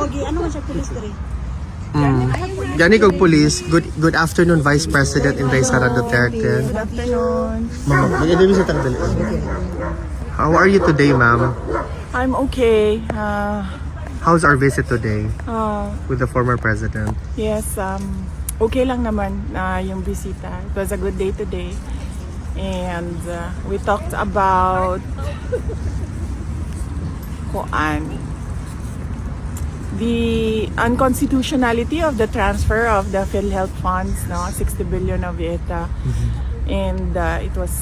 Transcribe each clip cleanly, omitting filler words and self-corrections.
Ano man siya pulis diri? Gani kog police. Good afternoon, Vice President Inday Sara Duterte. Good afternoon. Ma'am, mag-introduce sa tangdali. How are you today, ma'am? I'm okay. How's our visit today Uh, with the former president? yes, okay lang naman yung bisita. It was a good day today. And we talked about the unconstitutionality of the transfer of the PhilHealth funds, 60 billion of it. And it was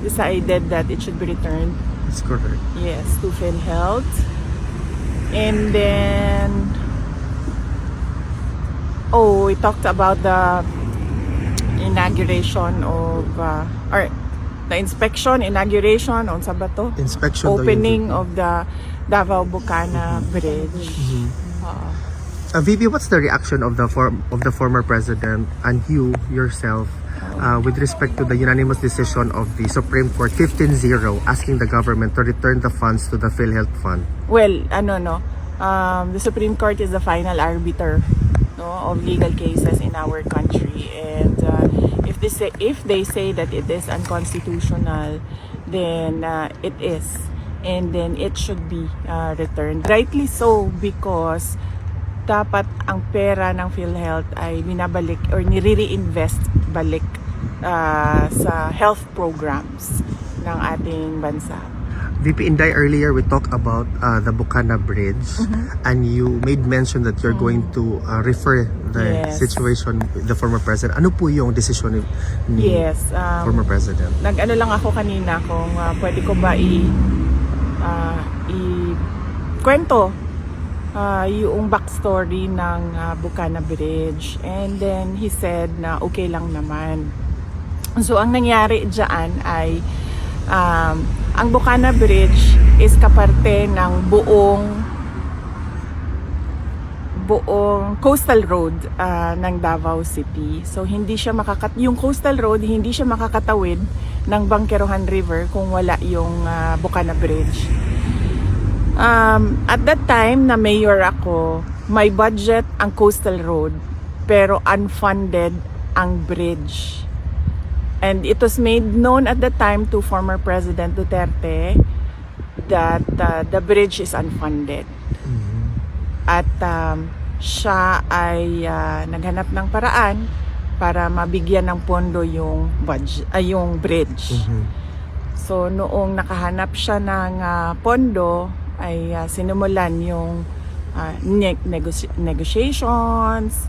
decided that it should be returned, That's correct. yes, to PhilHealth. And then we talked about the inauguration of or the inauguration on Sabato, Inspection daw opening yung of the Davao Bucana Bridge. VP, what's the reaction of the former president and you yourself with respect to the unanimous decision of the Supreme Court 15-0 asking the government to return the funds to the PhilHealth Fund? Well, the Supreme Court is the final arbiter, of legal cases in our country, and if they say that it is unconstitutional, then it is, and then it should be returned. Rightly so, because dapat ang pera ng PhilHealth ay binabalik or nire-reinvest balik sa health programs ng ating bansa. VP Inday, earlier we talked about the Bucana Bridge, and you made mention that you're going to refer the Yes. situation with the former president. Ano po yung decision ni Yes, former president? nag-ano lang ako kanina kung pwede ko ba kwento yung backstory ng Bucana Bridge, and then he said na okay lang naman. So ang nangyari dyan ay ang Bucana Bridge is kaparte ng buong coastal road ng Davao City. So hindi siya yung coastal road hindi siya makakatawid ng Bangkerohan River kung wala yung Bucana Bridge. At that time na mayor ako, may budget ang coastal road pero unfunded ang bridge. And it was made known at the time to former President Duterte that the bridge is unfunded. At siya ay naghanap ng paraan para mabigyan ng pondo yung bridge. So noong nakahanap siya ng pondo, ay sinimulan yung negotiations,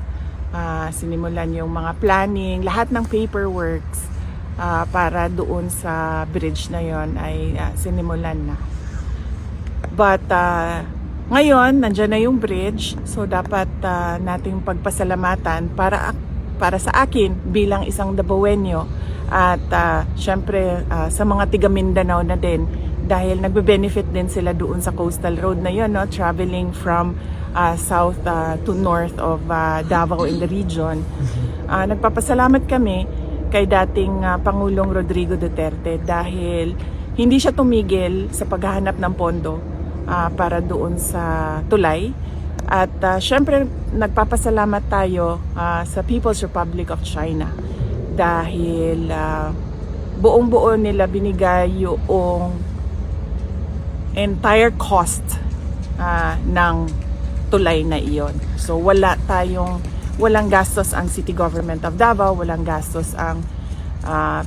sinimulan yung mga planning, lahat ng paperworks para doon sa bridge na yon ay sinimulan na. But ngayon, nandyan na yung bridge, so dapat nating pagpasalamatan para sa akin bilang isang Davaoenyo at syempre sa mga tiga Mindanao na din, dahil nagbe-benefit din sila doon sa coastal road na yun, traveling from south to north of Davao in the region. Nagpapasalamat kami kay dating Pangulong Rodrigo Duterte dahil hindi siya tumigil sa paghahanap ng pondo para doon sa tulay. At syempre nagpapasalamat tayo sa People's Republic of China dahil buong-buo nila binigay yung entire cost ng tulay na iyon. So walang gastos ang City Government of Davao, walang gastos ang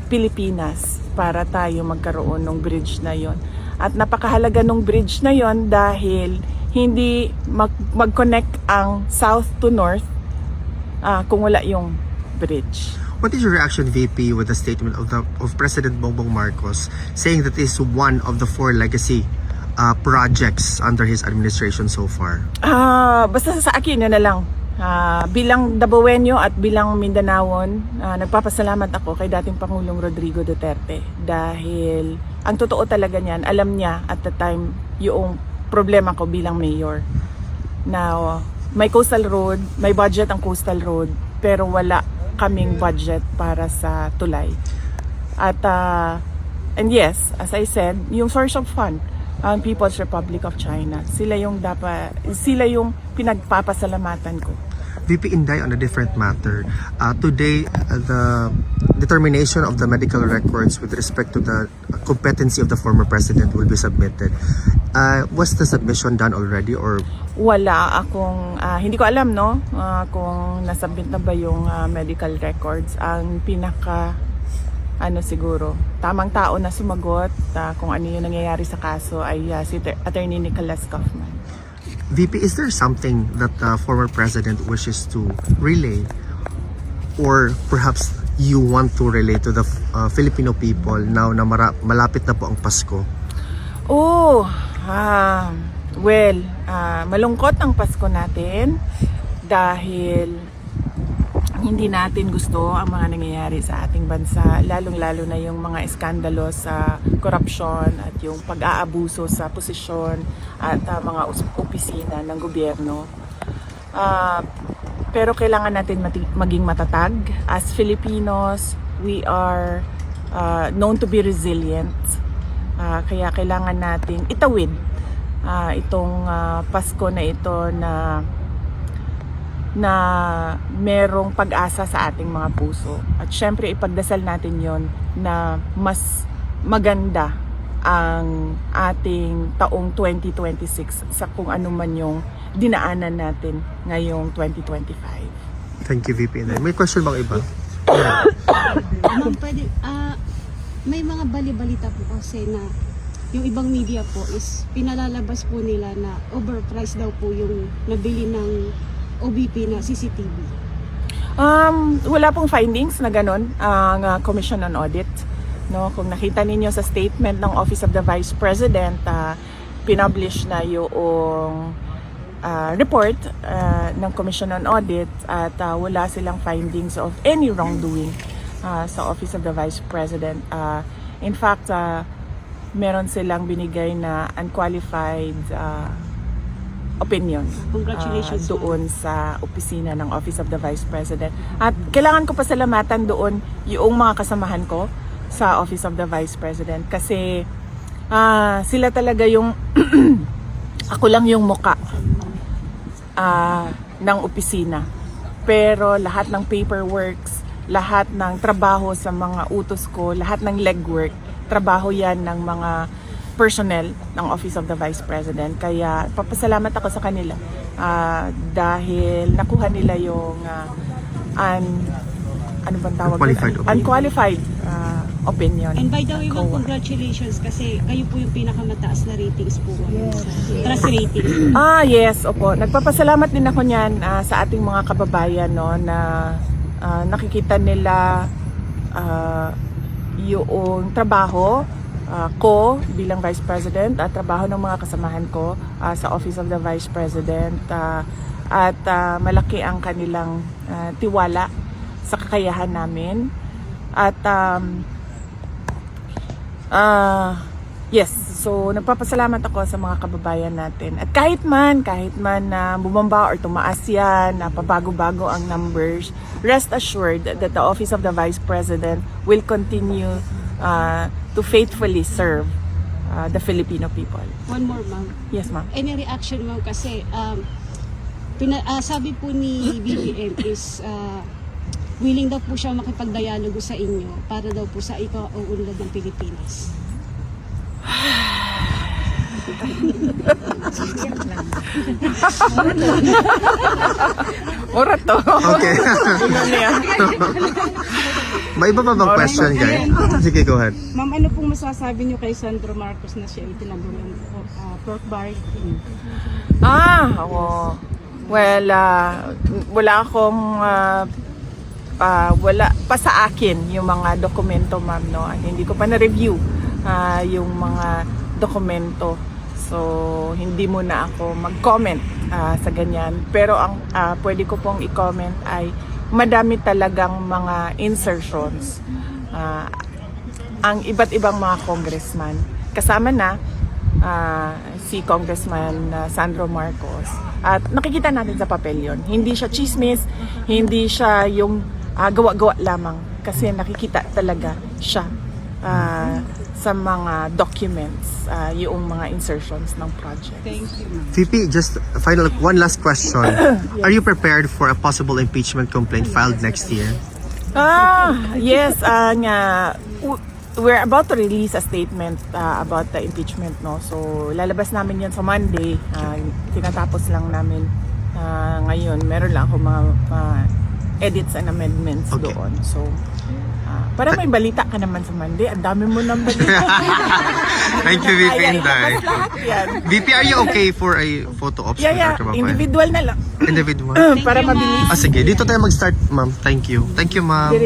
Pilipinas para tayo magkaroon ng bridge na yon. At napakahalaga ng bridge na yon dahil hindi mag-connect ang south to north kung wala yung bridge. What is your reaction, VP, with the statement of President Bongbong Marcos saying that this is one of the 4 legacy projects under his administration so far? Basta sa akin, yun na lang. Bilang Davaoenyo at bilang Mindanaon, nagpapasalamat ako kay dating Pangulong Rodrigo Duterte dahil ang totoo talaga niyan, alam niya at the time yung problema ko bilang mayor. Now, may coastal road, may budget ang coastal road, pero wala kaming budget para sa tulay. At and yes, as I said, yung source of fund ang People's Republic of China. Sila yung pinagpapasalamatan ko. VP Inday, on a different matter, today the determination of the medical records with respect to the competency of the former president will be submitted. Was the submission done already or? Wala akong, hindi ko alam no kung nasubmit na ba yung medical records. Ang siguro, tamang tao na sumagot kung ano yung nangyayari sa kaso ay si Attorney Nicholas Kaufman. VP, is there something that the former president wishes to relay or perhaps you want to relay to the Filipino people now na malapit na po ang Pasko? Malungkot ang Pasko natin dahil hindi natin gusto ang mga nangyayari sa ating bansa, lalong-lalo na yung mga iskandalo sa korupsyon at yung pag-aabuso sa posisyon at mga opisina ng gobyerno. Pero kailangan natin maging matatag. As Filipinos, we are known to be resilient. Kaya kailangan nating itawid itong Pasko na ito na merong pag-asa sa ating mga puso. At syempre ipagdasal natin yon na mas maganda ang ating taong 2026 sa kung ano man yung dinaanan natin ngayong 2025. Thank you, VP Inday. May question bang iba? Ma'am, pwede, may mga bali-balita po kasi na yung ibang media po is pinalalabas po nila na overpriced daw po yung nabili ng OBP na CCTV. Wala pong findings na ganun ang Commission on Audit. No, kung nakita ninyo sa statement ng Office of the Vice President, pinublish na yung report ng Commission on Audit at wala silang findings of any wrongdoing sa Office of the Vice President. In fact, meron silang binigay na unqualified opinion Congratulations, doon sa opisina ng Office of the Vice President. At kailangan ko pasalamatan doon yung mga kasamahan ko sa Office of the Vice President kasi sila talaga yung ako lang yung muka ng opisina. Pero lahat ng paperworks, lahat ng trabaho sa mga utos ko, lahat ng legwork, trabaho yan ng mga personnel ng Office of the Vice President. Kaya papasalamat ako sa kanila dahil nakuha nila yung unqualified opinion. And by the way, ma'am, congratulations kasi kayo po yung pinakamataas na ratings po. Trust rating. Yes, opo. Nagpapasalamat din ako niyan sa ating mga kababayan no, na nakikita nila yung trabaho ko bilang Vice President at trabaho ng mga kasamahan ko sa Office of the Vice President at malaki ang kanilang tiwala sa kakayahan namin at yes, so nagpapasalamat ako sa mga kababayan natin at kahit man bumaba or tumaas yan, pabago-bago ang numbers, rest assured that the Office of the Vice President will continue to faithfully serve the Filipino people. One more, ma'am. Yes, ma'am. Any reaction, ma'am, kasi sabi po ni BBM is willing daw po siya makipagdialogo sa inyo para daw po sa ikaunlad ng Pilipinas. Ora to. Okay. May iba pa bang question, guys? Sige, go ahead. Ma'am, ano pong masasabi niyo kay Sandro Marcos na siya itinagulang pork barricade? Well, wala akong wala pa sa akin yung mga dokumento, ma'am, no. Hindi ko pa na-review yung mga dokumento. So, hindi muna ako mag-comment sa ganyan. Pero ang pwede ko pong i-comment ay madami talagang mga insertions ang iba't ibang mga congressman. Kasama na si Congressman Sandro Marcos. At nakikita natin sa papel yun. Hindi siya chismis, hindi siya yung gawa-gawa lamang. Kasi nakikita talaga siya sa mga documents, yung mga insertions ng project. Thank you, ma'am. VP, just one last question. Are you prepared for a possible impeachment complaint filed next year? Yes, we're about to release a statement about the impeachment, no. So lalabas namin 'yan sa Monday. Tinatapos lang namin ngayon. Meron lang ako mga edits and amendments Okay. doon. So para may balita ka naman sa Monday. Ang dami mo ng balita. Thank you, VP Kaya Inday. ilabas lahat yan. VP, are you okay for a photo ops with Yeah. Dr. Babae? Individual na lang. Individual? Para mabilis. Sige, dito tayo mag-start, ma'am. Thank you. Thank you, ma'am.